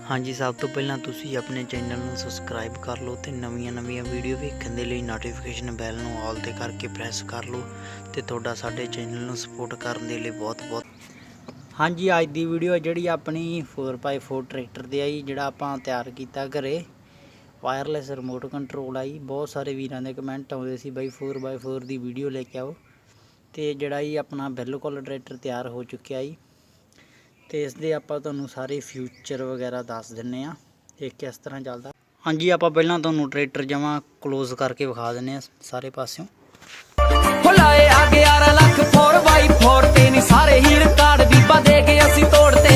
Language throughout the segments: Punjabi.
हाँ जी, सब तो पहला तुसी अपने चैनल ਨੂੰ ਸਬਸਕ੍ਰਾਈਬ ਕਰ ਲਓ ਤੇ ਨਵੀਆਂ ਵੀਡੀਓ ਵੇਖਣ ਦੇ ਲਈ ਨੋਟੀਫਿਕੇਸ਼ਨ ਬੈਲ ਨੂੰ ਆਲ ਤੇ ਕਰਕੇ ਪ੍ਰੈਸ ਕਰ ਲਓ ਤੇ ਤੁਹਾਡਾ ਸਾਡੇ ਚੈਨਲ ਨੂੰ ਸਪੋਰਟ ਕਰਨ ਦੇ ਲਈ ਬਹੁਤ हाँ जी, ਅੱਜ ਦੀ ਵੀਡੀਓ ਜਿਹੜੀ ਆਪਣੀ 4x4 ਟਰੈਕਟਰ ਤੇ ਆਈ ਜਿਹੜਾ ਆਪਾਂ ਤਿਆਰ ਕੀਤਾ ਘਰੇ ਵਾਇਰਲੈਸ ਰਿਮੋਟ ਕੰਟਰੋਲ ਆਈ। ਬਹੁਤ ਸਾਰੇ ਵੀਰਾਂ ਦੇ ਕਮੈਂਟ ਆਉਂਦੇ ਸੀ ਬਾਈ 4x4 ਦੀ ਵੀਡੀਓ ਲੈ ਕੇ ਆਓ ਤੇ ਜਿਹੜਾ ਹੀ ਆਪਣਾ ਬਿਲਕੁਲ ਟਰੈਕਟਰ ਤਿਆਰ ਹੋ ਚੁੱਕਿਆ ਜੀ ਤੇ ਇਸ ਦੇ ਆਪਾਂ ਤੁਹਾਨੂੰ ਸਾਰੇ ਫਿਊਚਰ ਵਗੈਰਾ ਦੱਸ ਦਿੰਨੇ ਆ ਇਹ ਕਿਸ ਤਰ੍ਹਾਂ ਚੱਲਦਾ। ਹਾਂਜੀ, ਆਪਾਂ ਪਹਿਲਾਂ ਤੁਹਾਨੂੰ ਟਰੈਕਟਰ ਜਮਾਂ ਕਲੋਜ਼ ਕਰਕੇ ਵਿਖਾ ਦਿੰਨੇ ਆ ਸਾਰੇ ਪਾਸਿਓਂ। ਲਾਏ ਆ 11 ਲੱਖ 4x4 ਤੇ ਨਹੀਂ ਸਾਰੇ ਹੀ ਰਿਕਾਰਡ ਬੀਬਾ ਦੇ ਕੇ ਅਸੀਂ ਤੋੜਤੇ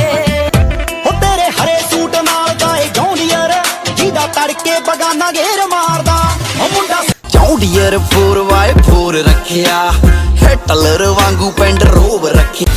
ਹੋ ਤੇਰੇ ਹਰੇ ਸੂਟ ਨਾਲ ਗਾਏ ਜੌਂਡੀਅਰ ਜਿਹਦਾ ਤੜਕੇ ਬਗਾਨਾ ਘੇਰ ਮਾਰਦਾ ਉਹ ਮੁੰਡਾ ਜੌਂਡੀਅਰ 4x4 ਰੱਖਿਆ ਹਿਟਲਰ ਵਾਂਗੂ ਪੈਂਡ ਰੋਬ ਰੱਖਿਆ।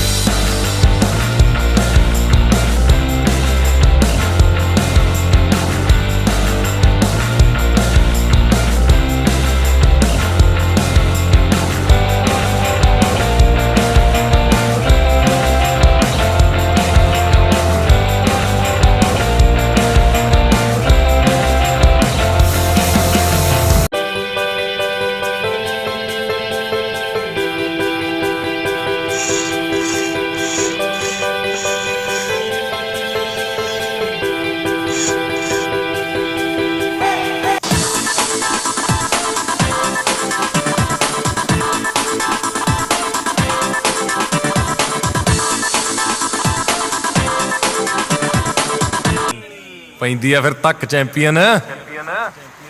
ਪੈਂਦੀ ਆ ਫਿਰ ਤੱਕ ਚੈਂਪੀਅਨ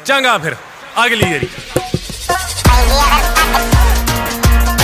ਚੰਗਾ ਫਿਰ ਅਗਲੀ ਵਾਰੀ।